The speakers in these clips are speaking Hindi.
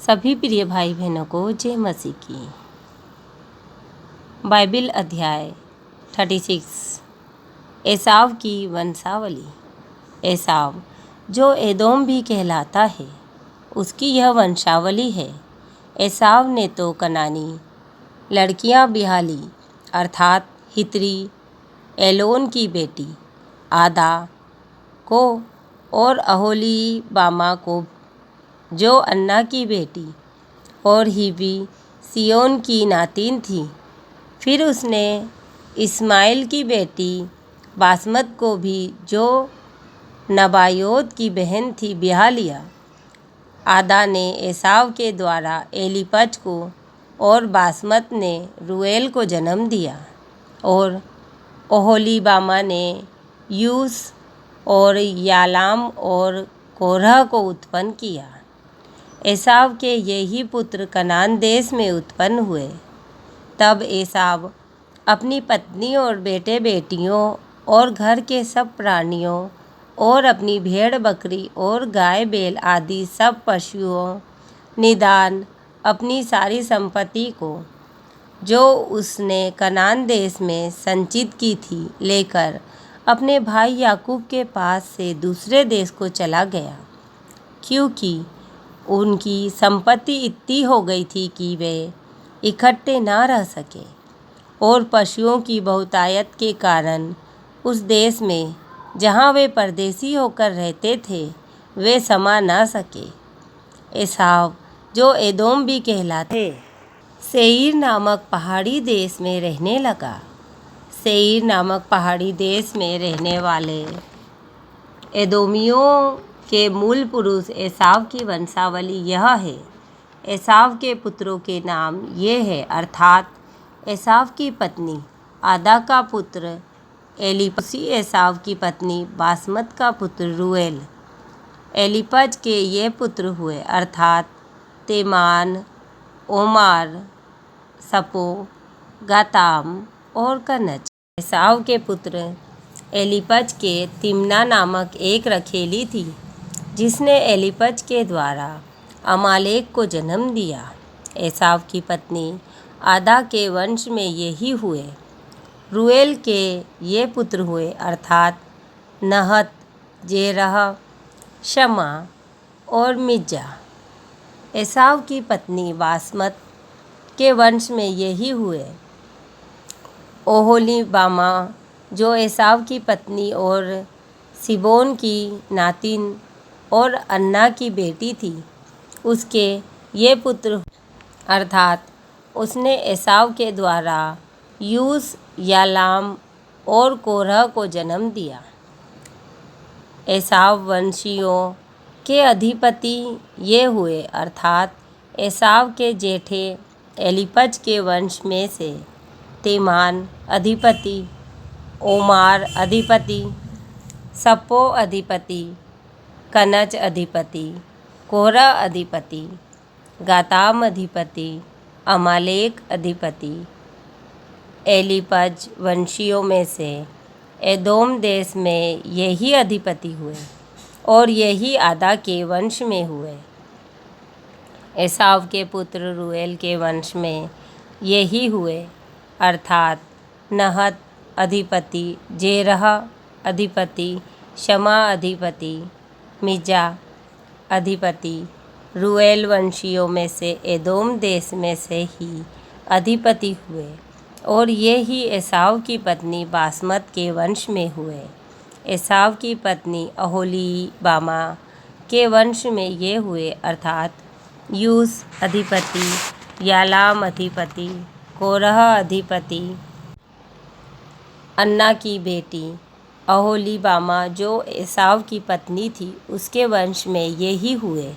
सभी प्रिय भाई बहनों को जय मसीह की। बाइबिल अध्याय 36 एसाव की वंशावली। एसाव जो एदोम भी कहलाता है, उसकी यह वंशावली है। एसाव ने तो कनानी लड़कियां ब्याह ली, अर्थात हित्री एलोन की बेटी आदा को और अहोलीबामा को, जो अन्ना की बेटी और हिवी सियोन की नातिन थी। फिर उसने इस्माइल की बेटी बासमत को भी, जो नबायोत की बहन थी, ब्याह लिया। आदा ने एसाव के द्वारा एलीपज को और बासमत ने रूएल को जन्म दिया, और ओहोलीबामा ने यूस और यालाम और कोरह को उत्पन्न किया। एसाव के यही पुत्र कनान देश में उत्पन्न हुए। तब एसाव अपनी पत्नी और बेटे बेटियों और घर के सब प्राणियों और अपनी भेड़ बकरी और गाय बैल आदि सब पशुओं, निदान अपनी सारी संपत्ति को, जो उसने कनान देश में संचित की थी, लेकर अपने भाई याकूब के पास से दूसरे देश को चला गया, क्योंकि उनकी संपत्ति इतनी हो गई थी कि वे इकट्ठे न रह सके, और पशुओं की बहुतायत के कारण उस देश में जहाँ वे परदेसी होकर रहते थे, वे समा न सके। एसाव जो एदोम भी कहलाते, सेईर नामक पहाड़ी देश में रहने लगा। सेईर नामक पहाड़ी देश में रहने वाले एदोमियों के मूल पुरुष एसाव की वंशावली यह है। एसाव के पुत्रों के नाम ये हैं, अर्थात एसाव की पत्नी आदा का पुत्र एलीपज, एसाव की पत्नी बासमत का पुत्र रूएल। एलीपज के ये पुत्र हुए, अर्थात तेमान, ओमार, सपो, गाताम और कनज। एसाव के पुत्र एलीपज के तिम्ना नामक एक रखेली थी, जिसने एलीपज के द्वारा अमालेक को जन्म दिया। एसाव की पत्नी आदा के वंश में यही हुए। रूएल के ये पुत्र हुए, अर्थात नहत, जेरह, शमा और मिज्जा। एसाव की पत्नी बासमत के वंश में यही हुए। ओहोलीबामा, जो एसाव की पत्नी और सिबोन की नातिन और अन्ना की बेटी थी, उसके ये पुत्र, अर्थात उसने एसाव के द्वारा यूस, यालाम और कोरह को जन्म दिया। एसाव वंशियों के अधिपति ये हुए, अर्थात एसाव के जेठे एलीपज के वंश में से तेमान अधिपति, ओमार अधिपति, सपो अधिपति, कनज अधिपति, कोरह अधिपति, गाताम अधिपति, अमालेक अधिपति। एलीपज वंशियों में से एदोम देश में यही अधिपति हुए, और यही आदा के वंश में हुए। एसाव के पुत्र रूएल के वंश में यही हुए, अर्थात नहत अधिपति, जेरह अधिपति, शमा अधिपति, मिज्जा अधिपति। रूएल वंशियों में से एदोम देश में से ही अधिपति हुए, और ये ही एसाव की पत्नी बासमत के वंश में हुए। एसाव की पत्नी ओहोलीबामा के वंश में ये हुए, अर्थात यूस अधिपति, यालाम अधिपति, कोरह अधिपति। अन्ना की बेटी ओहोलीबामा, जो एसाव की पत्नी थी, उसके वंश में यही हुए।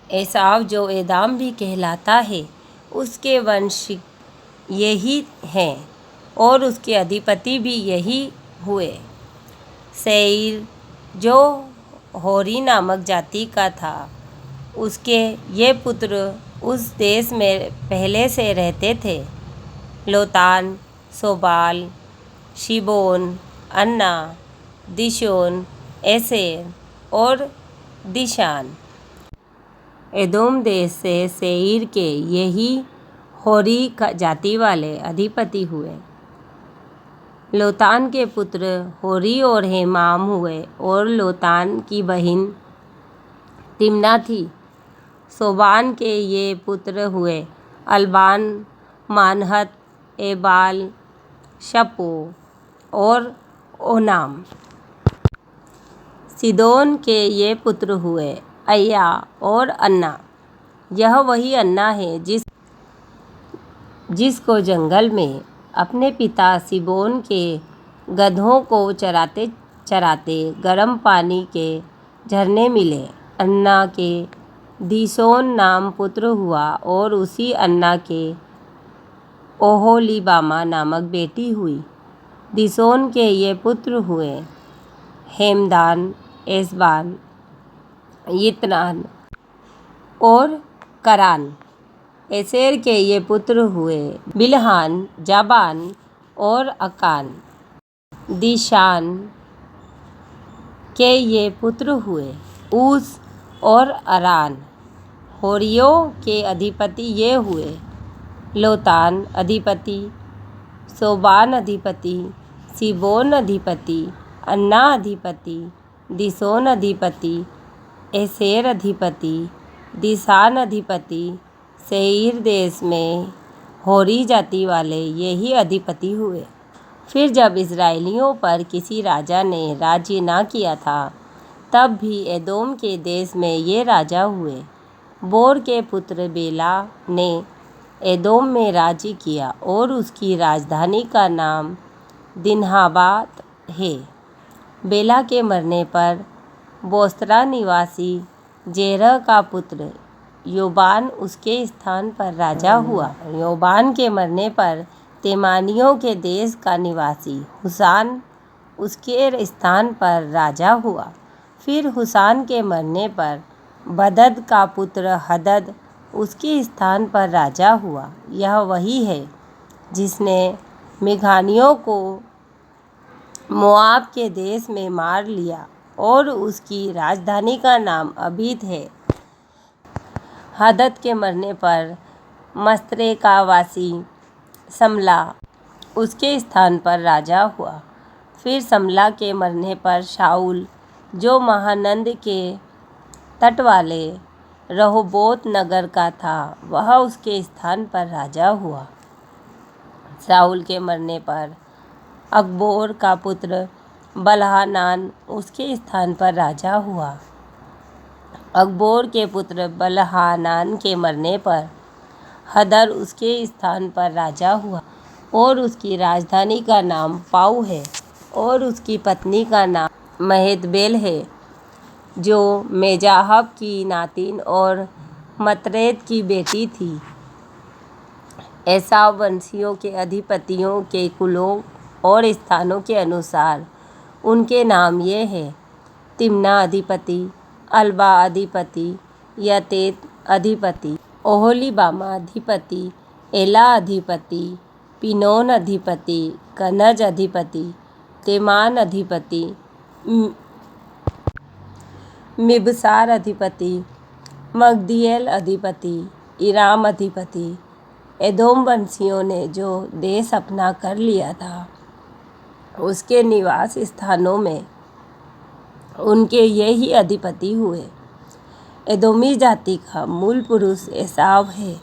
एसाव जो एदाम भी कहलाता है, उसके वंश यही हैं, और उसके अधिपति भी यही हुए। सेईर जो होरी नामक जाति का था, उसके ये पुत्र उस देश में पहले से रहते थे। लोतान, सोबाल, शिबोन, अन्ना, दिशोन, एसेर और दिशान। एदोम देश से सेईर के यही होरी जाति वाले अधिपति हुए। लोतान के पुत्र होरी और हेमाम हुए और लोतान की बहन तिम्ना थी। सोबान के ये पुत्र हुए अल्बान, मानहत, एबाल, शपो और ओनाम। सिदोन के ये पुत्र हुए अय्या और अन्ना। यह वही अन्ना है जिसको जंगल में अपने पिता सिबोन के गधों को चराते चराते गर्म पानी के झरने मिले। अन्ना के दीशोन नाम पुत्र हुआ और उसी अन्ना के ओहोलीबामा नामक बेटी हुई। दीशोन के ये पुत्र हुए हेमदान, एसबान, यित्नान और करान। एसेर के ये पुत्र हुए बिलहान, जाबान और अकान। दीशान के ये पुत्र हुए ऊस और अरान। होरियों के अधिपति ये हुए लोतान अधिपति, सोबान अधिपति, सिबोन अधिपति, अन्ना अधिपति, दीशोन अधिपति, एसेर अधिपति, दीशान अधिपति। सेईर देश में होरी जाति वाले यही अधिपति हुए। फिर जब इस्राएलियों पर किसी राजा ने राज्य ना किया था, तब भी एदोम के देश में ये राजा हुए। बोर के पुत्र बेला ने एदोम में राज्य किया और उसकी राजधानी का नाम दिन्हाबात है। बेला के मरने पर बोस्रा निवासी जेरह का पुत्र योबान उसके स्थान पर राजा हुआ। योबान के मरने पर तेमानियों के देश का निवासी हुसान उसके स्थान पर राजा हुआ। फिर हुसान के मरने पर बदद का पुत्र हदद उसके स्थान पर राजा हुआ। यह वही है जिसने मिघानियों को मोआब के देश में मार लिया और उसकी राजधानी का नाम अबीद है। हदद के मरने पर मस्त्रे का वासी समला उसके स्थान पर राजा हुआ। फिर समला के मरने पर शाऊल, जो महानंद के तट वाले रहोबोत नगर का था, वह उसके स्थान पर राजा हुआ। शाऊल के मरने पर अकबोर का पुत्र बलहानान उसके स्थान पर राजा हुआ। अकबोर के पुत्र बलहानान के मरने पर हदर उसके स्थान पर राजा हुआ और उसकी राजधानी का नाम पाऊ है और उसकी पत्नी का नाम महेतबेल है, जो मेजाहब की नातिन और मतरेद की बेटी थी। एसाव वंशियों के अधिपतियों के कुलों और स्थानों के अनुसार उनके नाम ये हैं: तिम्ना अधिपति, अल्बा अधिपति, यतेत अधिपति, ओहोलीबामा अधिपति, एला अधिपति, पिनोन अधिपति, कनज अधिपति, तेमान अधिपति, मिबसार अधिपति, मगदिएल अधिपति, इराम अधिपति। एदोम वंशियों ने जो देश अपना कर लिया था, उसके निवास स्थानों में उनके यही अधिपति हुए। एदोमी जाति का मूल पुरुष एसाव है।